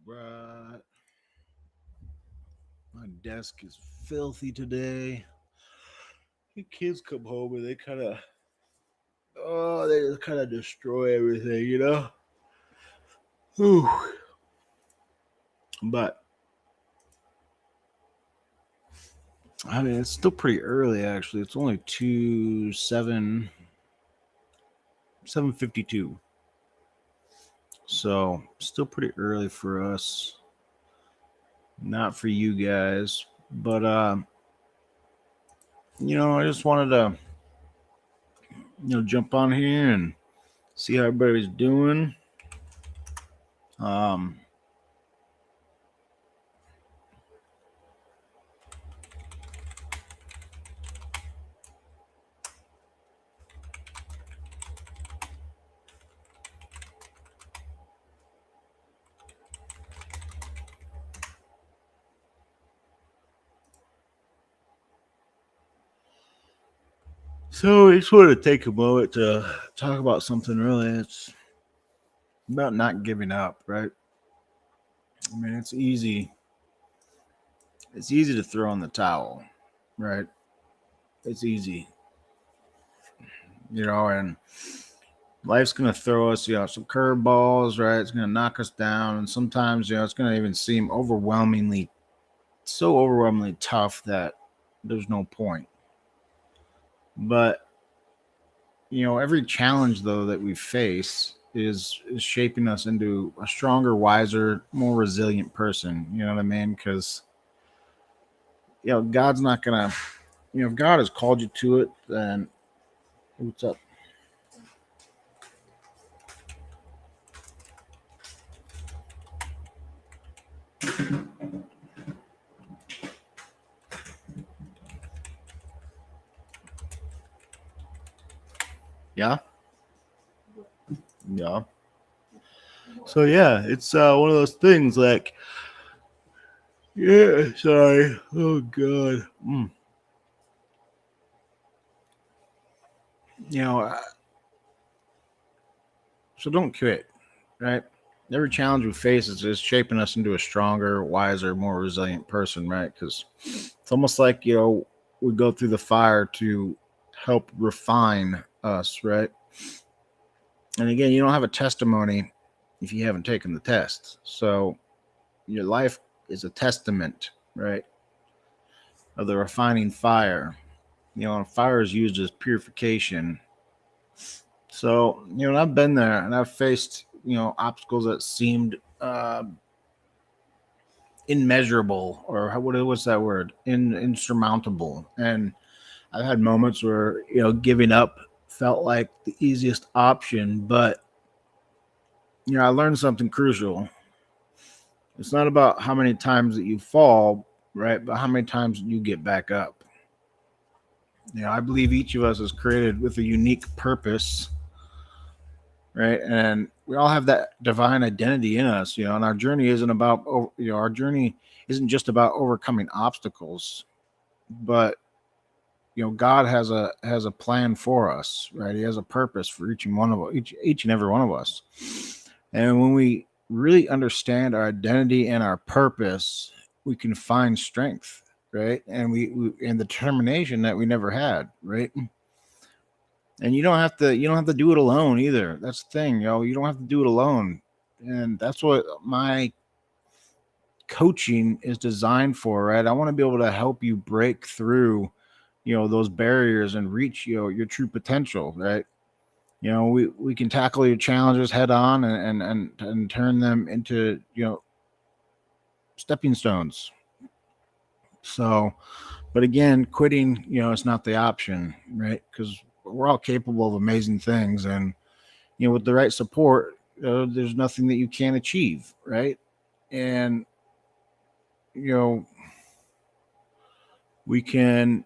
Right. My desk is filthy today. The kids come home and they just kind of destroy everything, you know? Whew. But, I mean, it's still pretty early, actually. It's only 7:52. So, still pretty early for us. Not for you guys. But, I just wanted to, jump on here and see how everybody's doing. Um, so I just wanted to take a moment to talk about something really. It's about not giving up, right? I mean, it's easy to throw in the towel, right? It's easy, and life's gonna throw us, some curveballs, right? It's gonna knock us down, and sometimes, it's gonna even seem so overwhelmingly tough that there's no point. But every challenge though that we face is shaping us into a stronger, wiser, more resilient person. You know what I mean? Because God's not gonna, if God has called you to it, then what's up? Yeah, yeah. So yeah, it's one of those things like, yeah. Sorry. Oh God. You know, uh, so don't quit, right? Every challenge we face is shaping us into a stronger, wiser, more resilient person, right? Because it's almost like we go through the fire to help refine us, right? And again, you don't have a testimony if you haven't taken the test. So your life is a testament, right, of the refining fire. And fire is used as purification. So I've been there and I've faced obstacles that seemed immeasurable, or what's that word, insurmountable. And I've had moments where giving up felt like the easiest option, but I learned something crucial. It's not about how many times that you fall, right, but how many times you get back up. I believe each of us is created with a unique purpose, right? And we all have that divine identity in us, and our journey isn't just about overcoming obstacles, but God has a plan for us, right? He has a purpose for each and every one of us. And when we really understand our identity and our purpose, we can find strength, right? And and the determination that we never had, right? And you don't have to do it alone either. That's the thing, you don't have to do it alone. And that's what my coaching is designed for, right? I want to be able to help you break through those barriers and reach your true potential, right? We can tackle your challenges head on and turn them into stepping stones. So, but again, quitting, it's not the option, right? Because we're all capable of amazing things, and with the right support, there's nothing that you can't achieve, right? And you know we can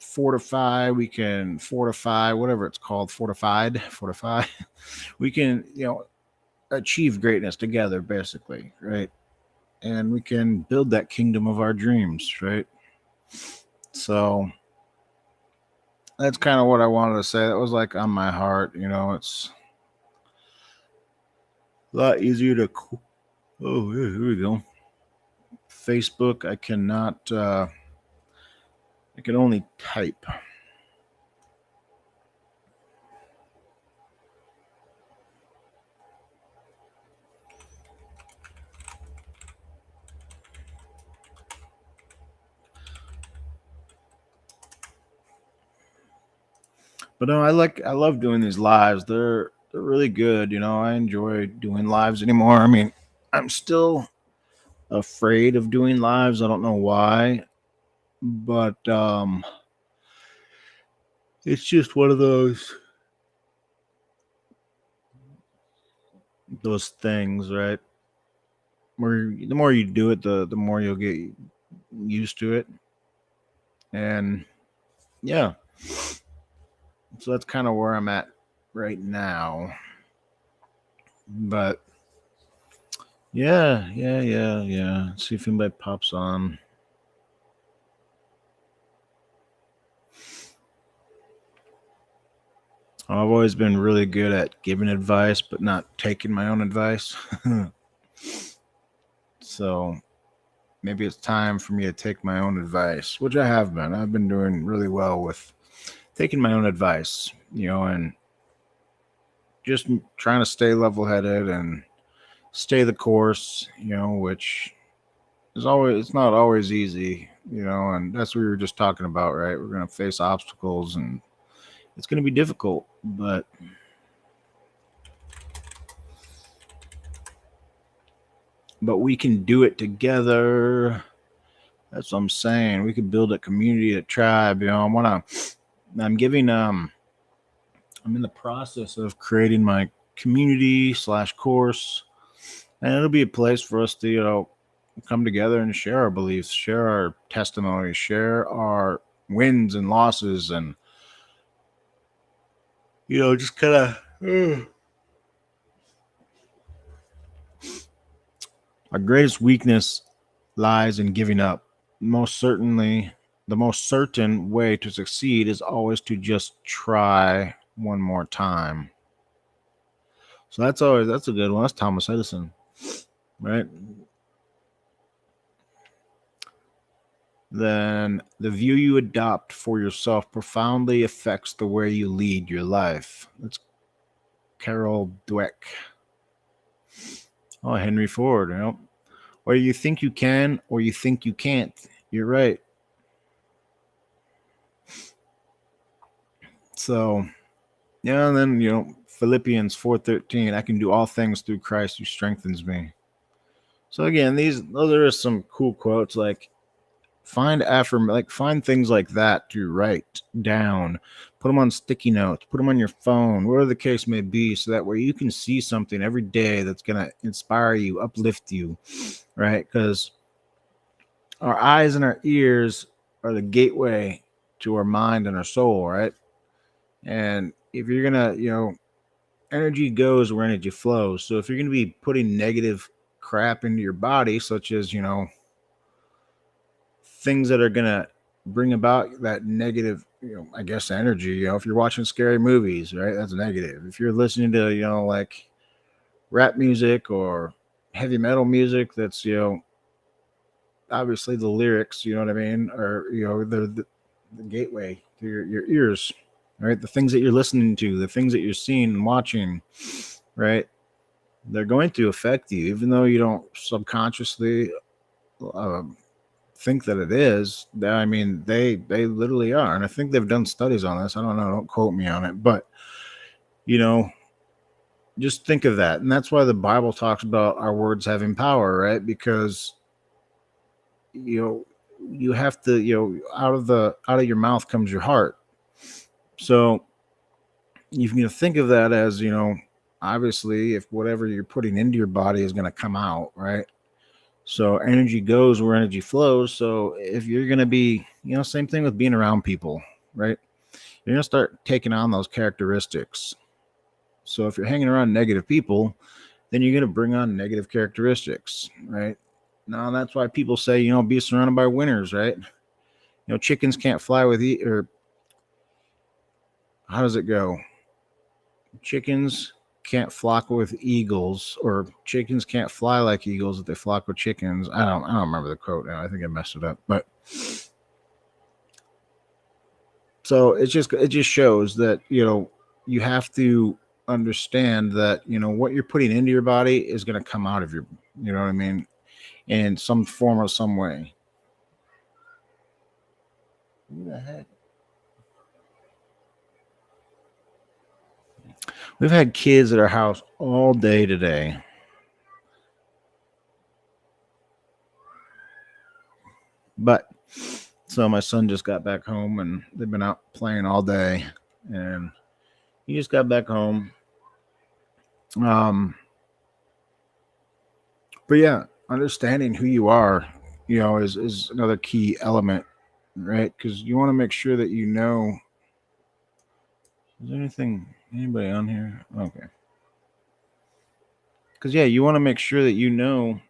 fortify whatever it's called, fortify. We can achieve greatness together, basically, right? And we can build that kingdom of our dreams, right? So that's kind of what I wanted to say. That was like on my heart. It's A lot easier to. Oh, here we go. Facebook, I cannot. I can only type. But no, I love doing these lives. They're really good. I enjoy doing lives anymore. I mean, I'm still afraid of doing lives. I don't know why, but it's just one of those things, right? Where the more you do it, the more you'll get used to it, and yeah. So that's kind of where I'm at right now. But yeah. Let's see if anybody pops on. I've always been really good at giving advice, but not taking my own advice. So maybe it's time for me to take my own advice, which I have been. I've been doing really well with taking my own advice, and just trying to stay level headed and stay the course, which is always, it's not always easy, and that's what we were just talking about, right? We're going to face obstacles and it's going to be difficult, but we can do it together. That's what I'm saying. We could build a community, a tribe. I'm giving I'm in the process of creating my community/course, and it'll be a place for us to come together and share our beliefs, share our testimonies, share our wins and losses, and just kind of. Our greatest weakness lies in giving up. Most certainly, the most certain way to succeed is always to just try one more time. So that's a good one. That's Thomas Edison, right? Then the view you adopt for yourself profoundly affects the way you lead your life. That's Carol Dweck. Oh, Henry Ford. Or you think you can, or you think you can't. You're right. So, yeah, and then Philippians 4:13. I can do all things through Christ who strengthens me. So again, those are some cool quotes. Like find things like that to write down, put them on sticky notes, put them on your phone, whatever the case may be, so that way you can see something every day that's gonna inspire you, uplift you, right? Because our eyes and our ears are the gateway to our mind and our soul, right? And if you're gonna, energy goes where energy flows. So if you're gonna be putting negative crap into your body, such as things that are gonna bring about that negative, I guess energy. If you're watching scary movies, right, that's negative. If you're listening to, like rap music or heavy metal music, that's obviously the lyrics, you know what I mean, or the gateway to your ears, right? The things that you're listening to, the things that you're seeing and watching, right? They're going to affect you, even though you don't subconsciously think that it is. I mean, they literally are, and I think they've done studies on this. I don't know, don't quote me on it, but you know, just think of that, and that's why the Bible talks about our words having power, right? Because you have to, out of your mouth comes your heart. So you can think of that as, obviously, if whatever you're putting into your body is going to come out, right? So energy goes where energy flows. So if you're going to be, same thing with being around people, right? You're going to start taking on those characteristics. So if you're hanging around negative people, then you're going to bring on negative characteristics, right? Now that's why people say, be surrounded by winners, right? Chickens can't fly with or how does it go? Chickens can't flock with eagles, or chickens can't fly like eagles if they flock with chickens. I don't remember the quote now. I think I messed it up. But so it just shows that, you have to understand that, what you're putting into your body is going to come out of your, you know what I mean, in some form or some way. Who the heck? We've had kids at our house all day today. But so my son just got back home and they've been out playing all day, and he just got back home. But yeah, understanding who you are, is another key element, right? Because you want to make sure that you know. Is there anybody on here? Okay. Because yeah, you want to make sure that you know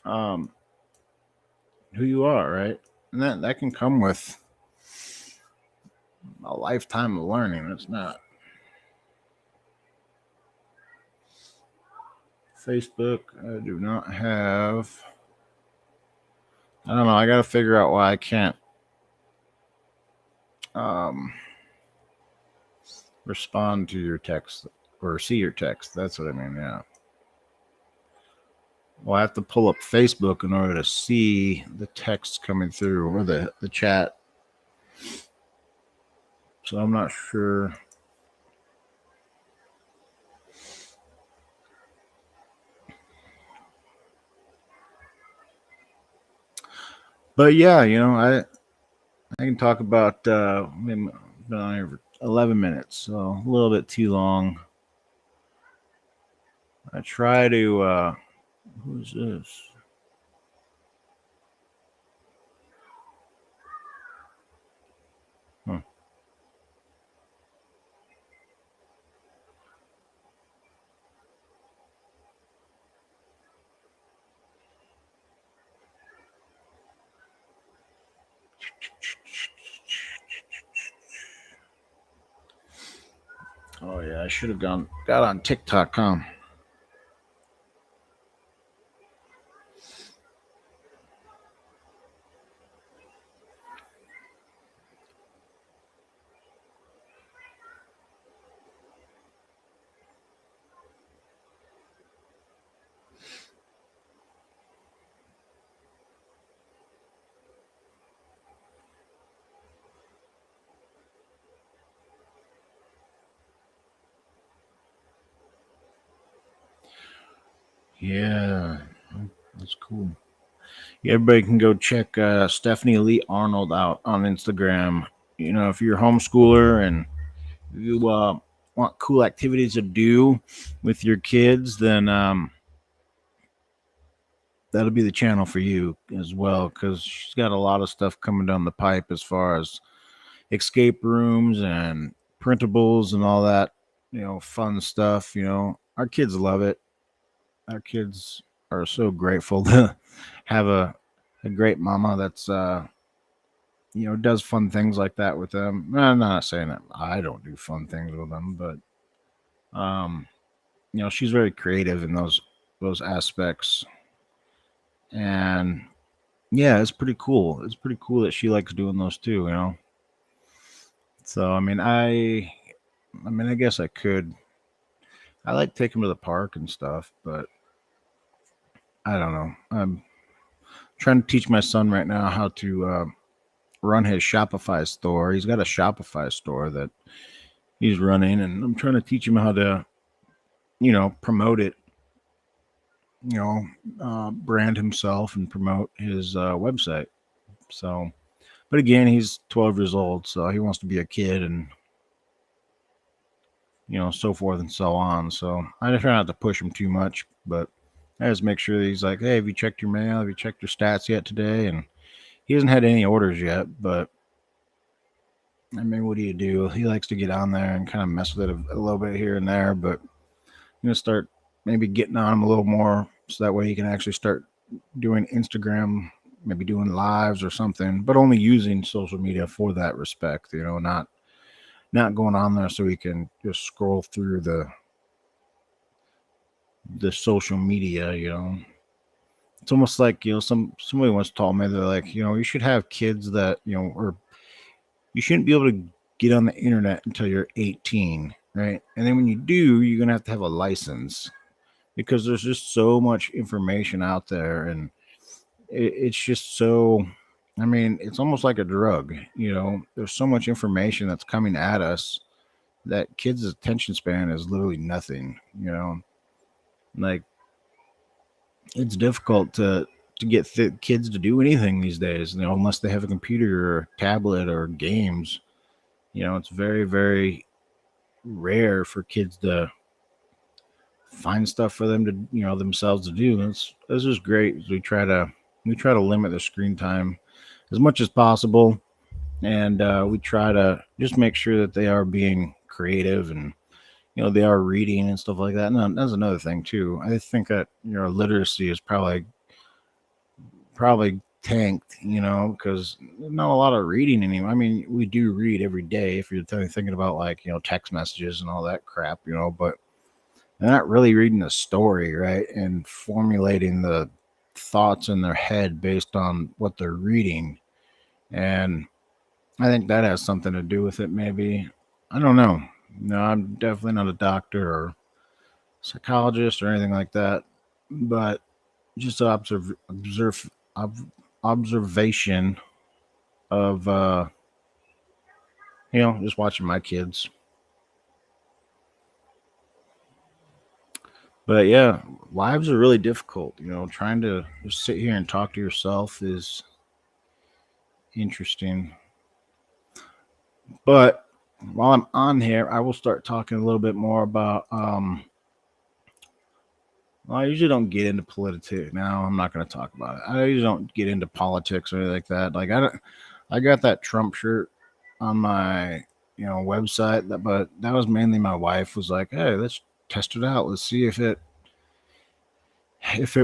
who you are, right? And that can come with a lifetime of learning. It's not Facebook. I do not have. I don't know. I got to figure out why I can't respond to your text or see your text. That's what I mean. Yeah. Well, I have to pull up Facebook in order to see the text coming through, or the chat. So I'm not sure. But yeah, I can talk about been on here for 11 minutes, so a little bit too long. I try to who's this? Huh. Oh yeah, I should have got on TikTok, huh? Yeah, that's cool. Yeah, everybody can go check Stephanie Lee Arnold out on Instagram. If you're a homeschooler and you want cool activities to do with your kids, then that'll be the channel for you as well, because she's got a lot of stuff coming down the pipe as far as escape rooms and printables and all that, fun stuff. Our kids love it. Our kids are so grateful to have a great mama that's does fun things like that with them. I'm not saying that I don't do fun things with them, but she's very creative in those aspects. And yeah, it's pretty cool. It's pretty cool that she likes doing those too. So I guess I could. I like taking them to the park and stuff, but I don't know. I'm trying to teach my son right now how to run his Shopify store. He's got a Shopify store that he's running, and I'm trying to teach him how to, promote it, brand himself and promote his website. So, but again, he's 12 years old, so he wants to be a kid, and so forth and so on. So I try not to push him too much, but I just make sure that he's like, hey, have you checked your mail? Have you checked your stats yet today? And he hasn't had any orders yet, but I mean, what do you do? He likes to get on there and kind of mess with it a little bit here and there, but start maybe getting on him a little more, so that way he can actually start doing Instagram, maybe doing lives or something, but only using social media for that respect, not not going on there so we can just scroll through the social media. It's almost like somebody once told me, they're like, you should have kids that or you shouldn't be able to get on the internet until you're 18, right? And then when you do, you're gonna have to have a license because there's just so much information out there, and it's just so. I mean, it's almost like a drug. There's so much information that's coming at us that kids' attention span is literally nothing. Like it's difficult to get kids to do anything these days. Unless they have a computer or a tablet or games. It's very, very rare for kids to find stuff for them to themselves to do. This is great. We try to limit the screen time as much as possible, and we try to just make sure that they are being creative, and they are reading and stuff like that. And that's another thing too. I think that literacy is probably tanked, because not a lot of reading anymore. I mean, we do read every day if you're thinking about like text messages and all that crap, but they're not really reading the story, right? And formulating the thoughts in their head based on what they're reading. And I think that has something to do with it, maybe. I don't know. No, I'm definitely not a doctor or psychologist or anything like that, but just observation of, just watching my kids. But yeah, lives are really difficult. Trying to just sit here and talk to yourself is interesting. But while I'm on here, I will start talking a little bit more about. Well, I usually don't get into politics. Now I'm not going to talk about it. I usually don't get into politics or anything like that. Like I don't. I got that Trump shirt on my website, but that was mainly my wife was like, "Hey, let's test it out. Let's see if it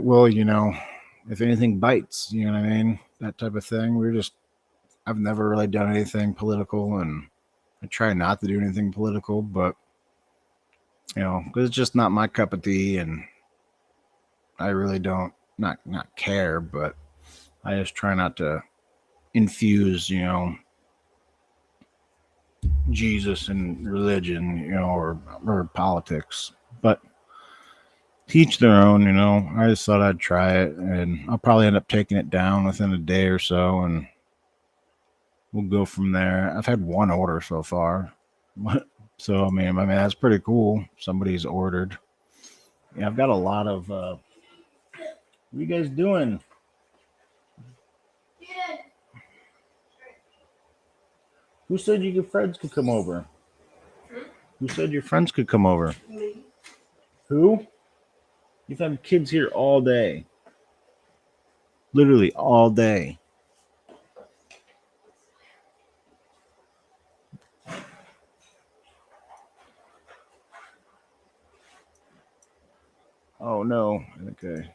will, if anything bites, you know what I mean? That type of thing." I've never really done anything political, and I try not to do anything political, but, because it's just not my cup of tea, and I really don't, not care, but I just try not to infuse, Jesus and religion, or politics. But teach their own, I just thought I'd try it, and I'll probably end up taking it down within a day or so, and we'll go from there. I've had one order so far, so I mean that's pretty cool. Somebody's ordered. Yeah, I've got a lot of. What are you guys doing? Who said your friends could come over? Who said your friends could come over? Who? You've had kids here all day, literally all day. Oh no. Okay.